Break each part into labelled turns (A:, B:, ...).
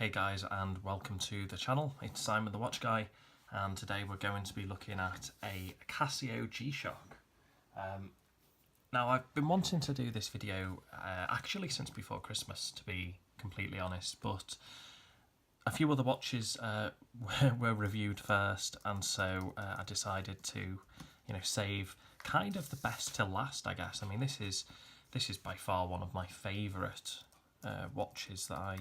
A: Hey guys, and welcome to the channel. It's Simon the Watch Guy, and today we're going to be looking at a Casio G-Shock. Now I've been wanting to do this video actually since before Christmas, to be completely honest, but a few other watches were reviewed first, and so I decided to, save kind of the best till last, I guess. I mean, this is by far one of my favourite watches that I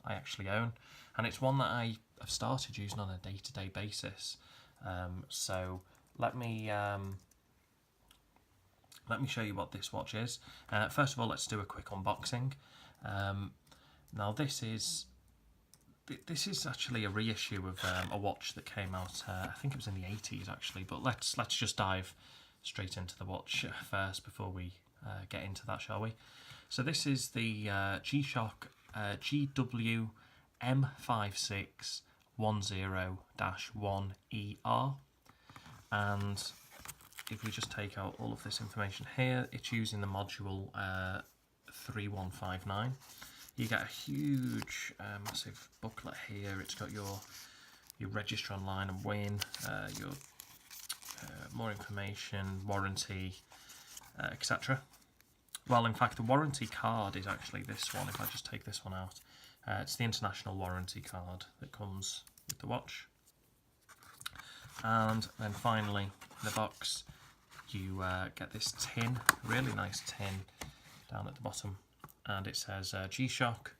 A: actually own, and it's one that I've started using on a day-to-day basis. So let me show you what this watch is. First of all, let's do a quick unboxing. Now this is actually a reissue of a watch that came out, I think it was in the 80s actually, but let's just dive straight into the watch first before we get into that, shall we? So this is the G-Shock GWM5610-1, and if we just take out all of this information here, it's using the module 3159. You get a huge, massive booklet here. It's got your register online and win, your more information, warranty, etc. Well, in fact, the warranty card is actually this one. If I just take this one out, it's the international warranty card that comes with the watch. And then finally, in the box, you get this tin, really nice tin down at the bottom, and it says G-Shock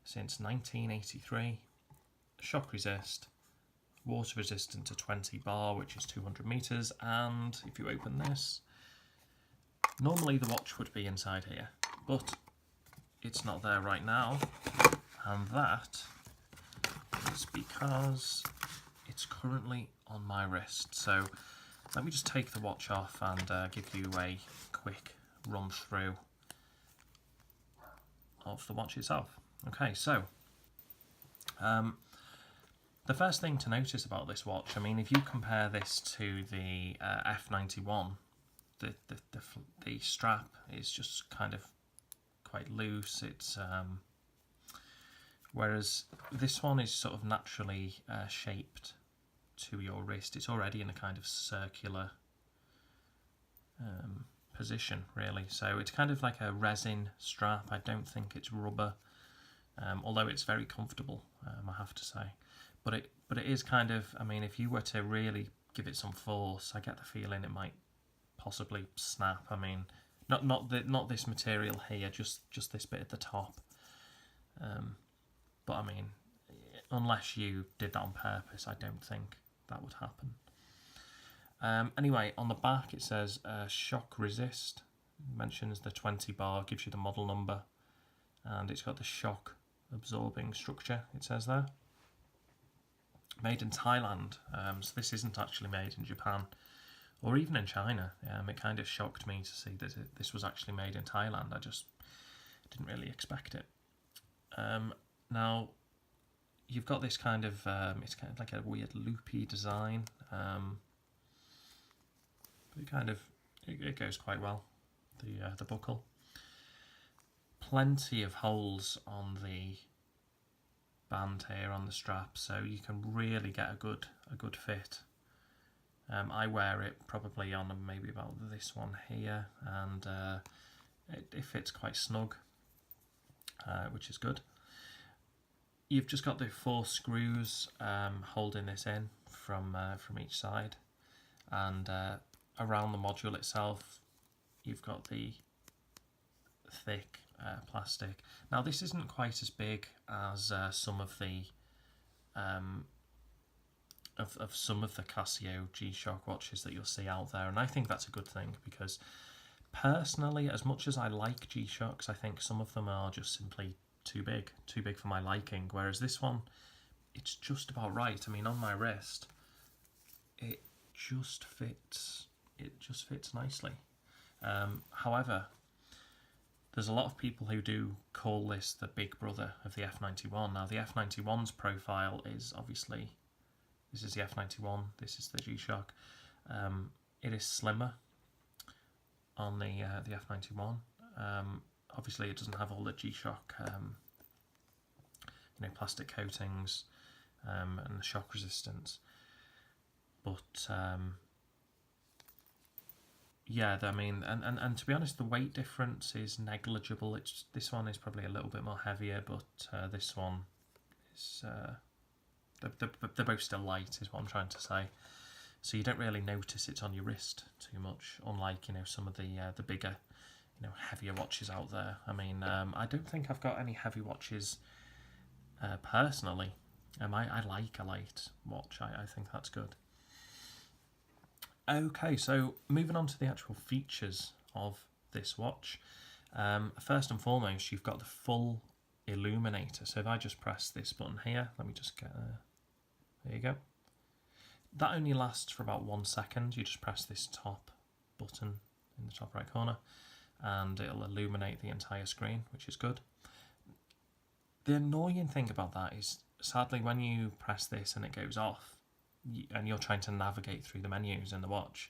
A: since 1983, shock resist, water resistant to 20 bar, which is 200 meters. And if you open this, normally the watch would be inside here, but it's not there right now, and that is because it's currently on my wrist. So let me just take the watch off and give you a quick run through of the watch itself. Okay, so the first thing to notice about this watch, I mean, if you compare this to the F91, the strap is just kind of quite loose. It's whereas this one is sort of naturally shaped to your wrist. It's already in a kind of circular position, really. So it's kind of like a resin strap. I don't think it's rubber, although it's very comfortable, I have to say. But it is kind of, I mean, if you were to really give it some force, I get the feeling it might possibly snap. I mean, not this material here, just this bit at the top. But I mean, unless you did that on purpose, I don't think that would happen. Anyway, on the back it says shock resist. It mentions the 20 bar, gives you the model number, and it's got the shock absorbing structure, it says there. Made in Thailand, so this isn't actually made in Japan or even in China. It kind of shocked me to see that this was actually made in Thailand. I just didn't really expect it. Now, you've got this kind of, it's kind of like a weird loopy design, but it goes quite well, the buckle. Plenty of holes on the band here on the strap, so you can really get a good fit. I wear it probably on maybe about this one here, and it fits quite snug, which is good. You've just got the 4 screws holding this in from each side, and around the module itself you've got the thick plastic. Now this isn't quite as big as some of the some of the Casio G-Shock watches that you'll see out there, and I think that's a good thing, because personally, as much as I like G-Shocks, I think some of them are just simply too big for my liking, whereas this one, it's just about right. I mean, on my wrist, it just fits nicely. However, there's a lot of people who do call this the big brother of the F91. Now, the F91's profile is obviously, this is the F91, this is the G-Shock. It is slimmer on the F91. Obviously, it doesn't have all the G-Shock plastic coatings and the shock resistance. But yeah, I mean, and to be honest, the weight difference is negligible. This one is probably a little bit more heavier, but this one is they're both still light, is what I'm trying to say. So you don't really notice it's on your wrist too much, unlike some of the bigger, heavier watches out there. I mean, I don't think I've got any heavy watches personally. I like a light watch. I think that's good. Okay, so moving on to the actual features of this watch. First and foremost, you've got the full illuminator. So if I just press this button here, let me just get there you go. That only lasts for about 1 second. You just press this top button in the top right corner and it'll illuminate the entire screen, which is good. The annoying thing about that is, sadly, when you press this and it goes off and you're trying to navigate through the menus in the watch,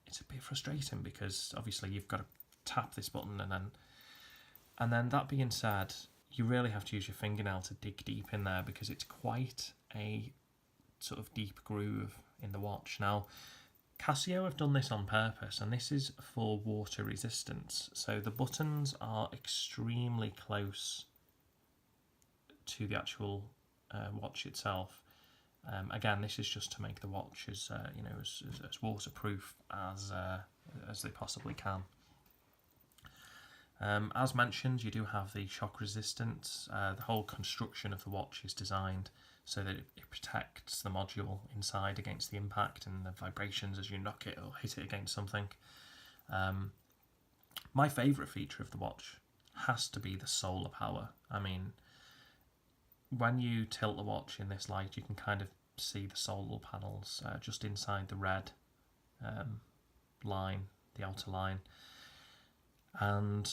A: it's a bit frustrating because obviously you've got to tap this button and then that being said, you really have to use your fingernail to dig deep in there because it's quite a sort of deep groove in the watch. Now, Casio have done this on purpose, and this is for water resistance. So the buttons are extremely close to the actual watch itself. Again, this is just to make the watch as as waterproof as they possibly can. As mentioned, you do have the shock resistance. The whole construction of the watch is designed so that it protects the module inside against the impact and the vibrations as you knock it or hit it against something. My favourite feature of the watch has to be the solar power. I mean, when you tilt the watch in this light, you can kind of see the solar panels just inside the red line, the outer line. And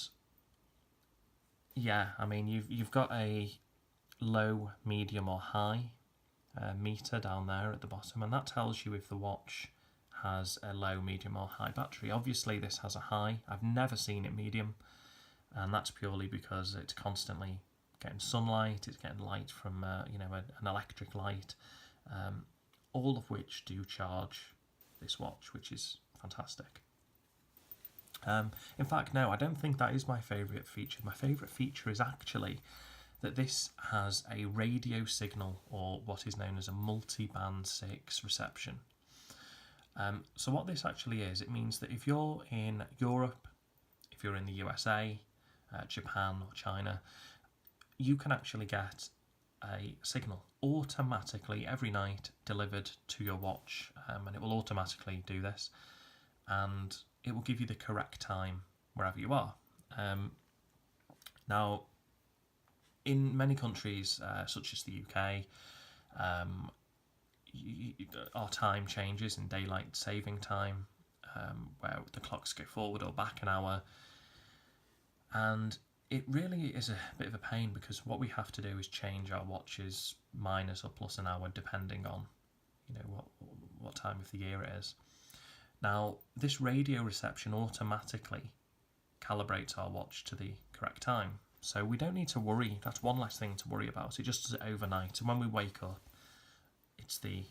A: yeah, I mean, you've got a low, medium or high meter down there at the bottom, and that tells you if the watch has a low, medium or high battery. Obviously this has a high. I've never seen it medium, and that's purely because it's constantly getting sunlight, it's getting light from an electric light, all of which do charge this watch, which is fantastic. In fact, no, I don't think that is my favourite feature. My favourite feature is actually that this has a radio signal, or what is known as a multi-band 6 reception. So what this actually is, it means that if you're in Europe, if you're in the USA, Japan or China, you can actually get a signal automatically every night delivered to your watch, and it will automatically do this, and it will give you the correct time wherever you are. Now, in many countries, such as the UK, our time changes in daylight saving time, where the clocks go forward or back an hour, and it really is a bit of a pain because what we have to do is change our watches minus or plus an hour depending on what time of the year it is. Now, this radio reception automatically calibrates our watch to the correct time, so we don't need to worry. That's one less thing to worry about. It just does it overnight, and when we wake up, it's the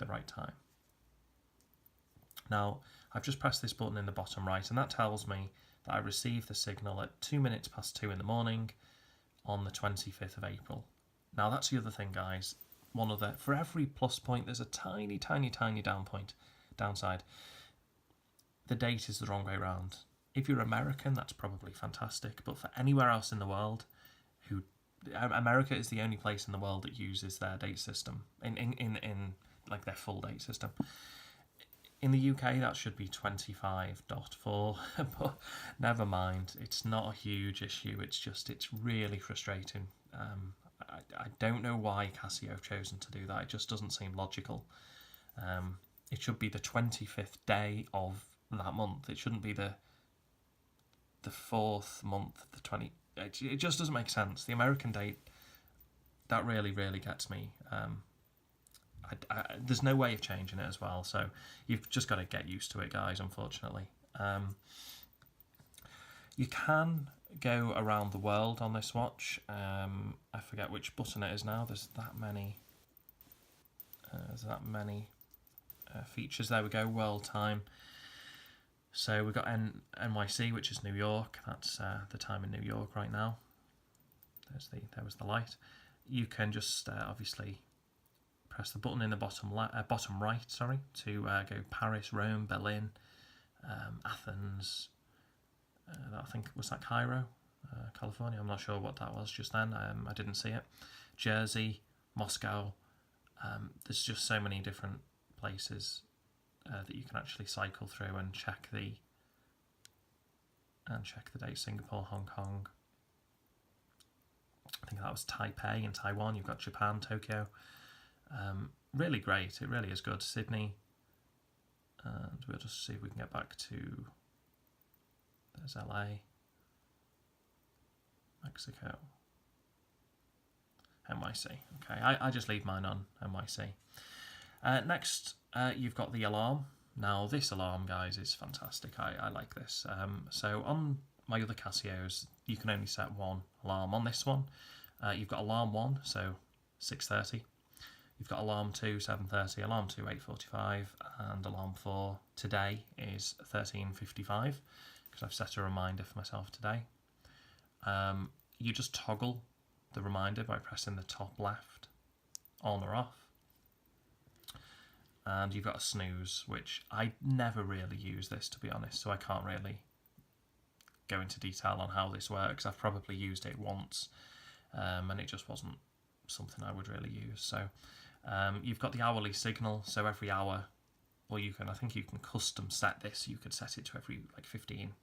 A: right time. Now, I've just pressed this button in the bottom right, and that tells me that I received the signal at 2 minutes past 2 in the morning on the 25th of April. Now, that's the other thing, guys. For every plus point, there's a tiny, tiny, tiny downside. The date is the wrong way around. If you're American, that's probably fantastic, but for anywhere else in the world, America is the only place in the world that uses their date system, in like their full date system. In the UK, that should be 25.4, but never mind. It's not a huge issue. It's really frustrating. I don't know why Casio have chosen to do that. It just doesn't seem logical. It should be the 25th day of that month. It shouldn't be the 4th month, the 20. It just doesn't make sense. The American date, that really, really gets me. There's no way of changing it as well, so you've just got to get used to it, guys, unfortunately. You can go around the world on this watch. I forget which button it is now. There's that many. Features. There we go. World time. So we've got NYC, which is New York. That's the time in New York right now. There was the light. You can just obviously press the button in the bottom right, sorry, to go Paris, Rome, Berlin, Athens. I think was that Cairo, California. I'm not sure what that was just then. I didn't see it. Jersey, Moscow. There's just so many different places that you can actually cycle through and check the date. Singapore, Hong Kong. I think that was Taipei in Taiwan. You've got Japan, Tokyo. Really great. It really is good. Sydney. And we'll just see if we can get back to... There's LA. Mexico. NYC. Okay, I just leave mine on NYC. Next, you've got the alarm. Now, this alarm, guys, is fantastic. I like this. So on my other Casios, you can only set one alarm. On this one, you've got alarm 1, so 6:30. You've got alarm 2, 7:30, alarm 2, 8:45, and alarm 4 today is 13:55, because I've set a reminder for myself today. You just toggle the reminder by pressing the top left, on or off. And you've got a snooze, which I never really use this, to be honest, so I can't really go into detail on how this works. I've probably used it once, and it just wasn't something I would really use. So you've got the hourly signal, so every hour, or I think you can custom set this. You could set it to every 15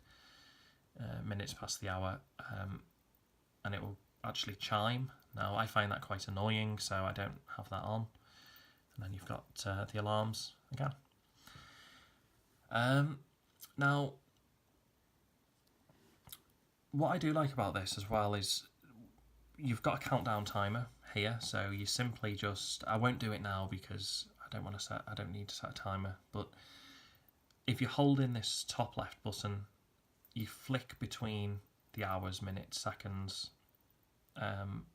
A: minutes past the hour, and it will actually chime. Now, I find that quite annoying, so I don't have that on. And then you've got the alarms again. Now, what I do like about this as well is you've got a countdown timer here, so you simply just... I won't do it now because I don't need to set a timer, but if you hold in this top left button, you flick between the hours, minutes, seconds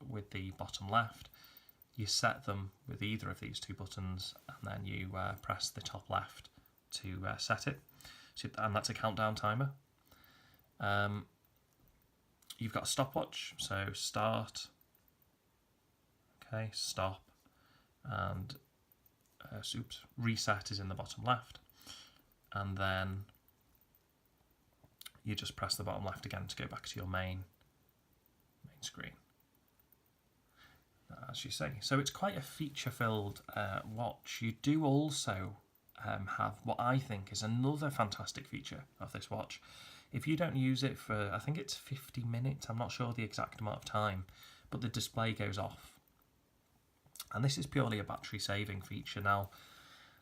A: with the bottom left. You set them with either of these two buttons, and then you press the top left to set it. And that's a countdown timer. You've got a stopwatch, so start, okay, stop, and reset is in the bottom left. And then you just press the bottom left again to go back to your main screen, as you say. So it's quite a feature-filled watch. You do also have what I think is another fantastic feature of this watch. If you don't use it for, I think it's 50 minutes, I'm not sure the exact amount of time, but the display goes off. And this is purely a battery saving feature. Now,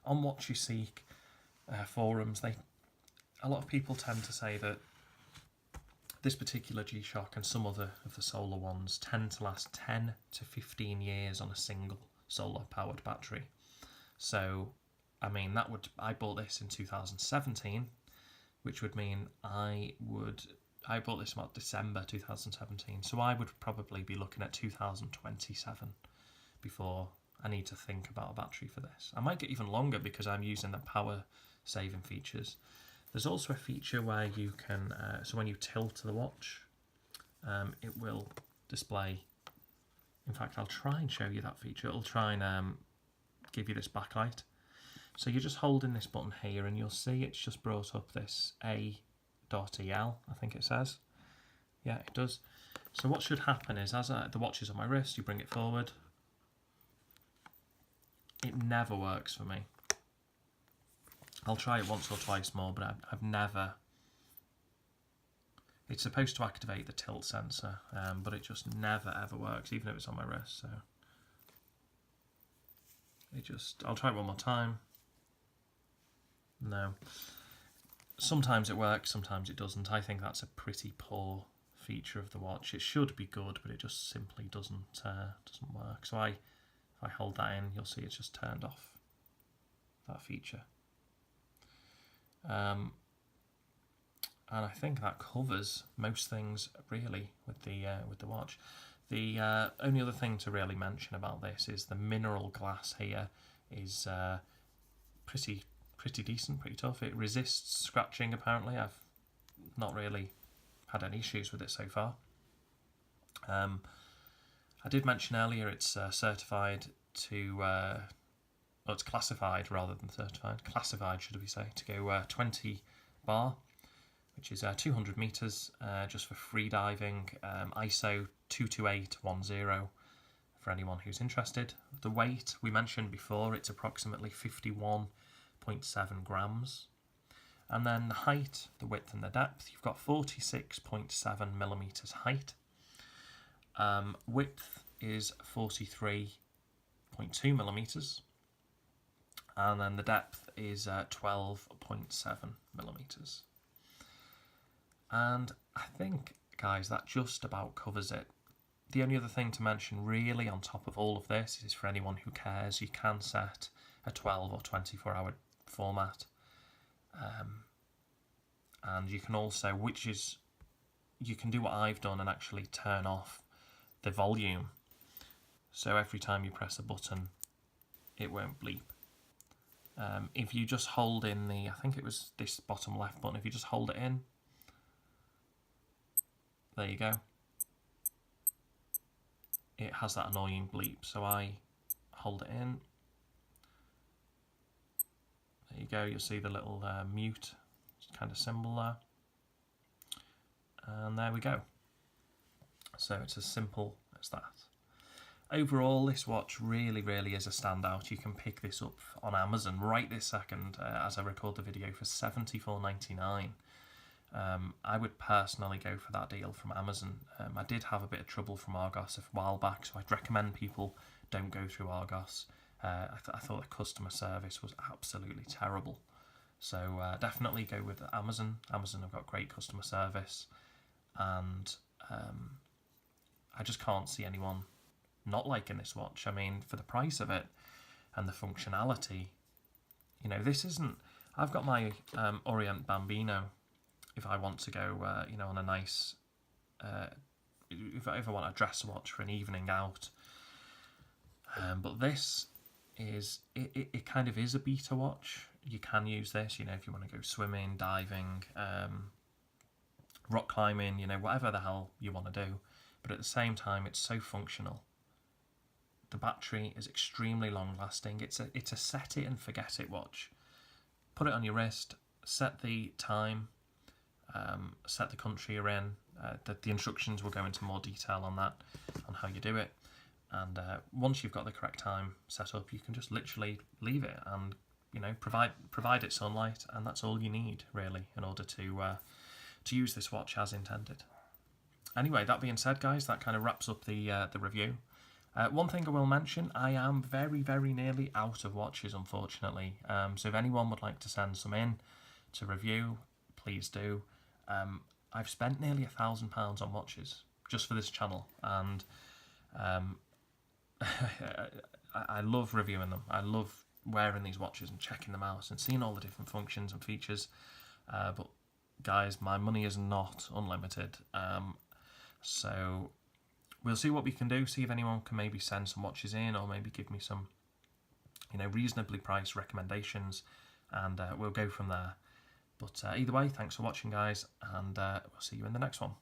A: on Watch You Seek forums, a lot of people tend to say that this particular G-Shock and some other of the solar ones tend to last 10 to 15 years on a single solar powered battery. So, I mean, I bought this in 2017, which would mean I bought this about December 2017, so I would probably be looking at 2027 before I need to think about a battery for this. I might get even longer because I'm using the power saving features. There's also a feature where you can, so when you tilt the watch, it will display. In fact, I'll try and show you that feature. It'll try and give you this backlight. So you're just holding this button here and you'll see it's just brought up this A.EL, I think it says. Yeah, it does. So what should happen is, as the watch is on my wrist, you bring it forward. It never works for me. I'll try it once or twice more, but I've never... It's supposed to activate the tilt sensor, but it just never ever works, even if it's on my wrist. So I'll try it one more time. No. Sometimes it works, sometimes it doesn't. I think that's a pretty poor feature of the watch. It should be good, but it just simply doesn't work. So if I hold that in, you'll see it's just turned off that feature. And I think that covers most things really with the watch. The only other thing to really mention about this is the mineral glass here is pretty decent, pretty tough. It resists scratching apparently. I've not really had any issues with it so far. I did mention earlier it's certified to, well, it's classified rather than certified. Classified, should we say, to go 20 bar, which is 200 meters, just for free diving. ISO 22810 for anyone who's interested. The weight we mentioned before, it's approximately 51.7 grams. And then the height, the width and the depth, you've got 46.7 millimeters height. Width is 43.2 millimeters. And then the depth is 12.7 millimeters. And I think, guys, that just about covers it. The only other thing to mention really on top of all of this is for anyone who cares, you can set a 12 or 24 hour format. And you can also, you can do what I've done and actually turn off the volume. So every time you press a button, it won't bleep. If you just hold in I think it was this bottom left button, if you just hold it in, there you go. It has that annoying bleep. So I hold it in. There you go, you'll see the little mute kind of symbol there. And there we go. So it's as simple as that. Overall, this watch really is a standout. You can pick this up on Amazon right this second as I record the video for $74.99. I would personally go for that deal from Amazon. I did have a bit of trouble from Argos a while back, so I'd recommend people don't go through Argos. I thought the customer service was absolutely terrible. So definitely go with Amazon. Amazon have got great customer service, and I just can't see anyone not liking this watch. I mean, for the price of it and the functionality, you know, this isn't... I've got my Orient Bambino if I want to go, you know, on a nice... if I want a dress watch for an evening out. But this is... It kind of is a beta watch. You can use this, you know, if you want to go swimming, diving, rock climbing, you know, whatever the hell you want to do. But at the same time, it's so functional. The battery is extremely long lasting. It's a set it and forget it watch. Put it on your wrist, set the time, set the country you're in. The instructions will go into more detail on that, on how you do it. And once you've got the correct time set up, you can just literally leave it and, you know, provide it sunlight, and that's all you need really in order to use this watch as intended. Anyway, that being said, guys, that kind of wraps up the review. One thing I will mention, I am very nearly out of watches, unfortunately. So if anyone would like to send some in to review, please do. I've spent nearly £1,000 on watches just for this channel, and I love reviewing them. I love wearing these watches and checking them out and seeing all the different functions and features. But guys, my money is not unlimited. So we'll see what we can do, see if anyone can maybe send some watches in, or maybe give me some, you know, reasonably priced recommendations, and we'll go from there. But either way, thanks for watching, guys, and we'll see you in the next one.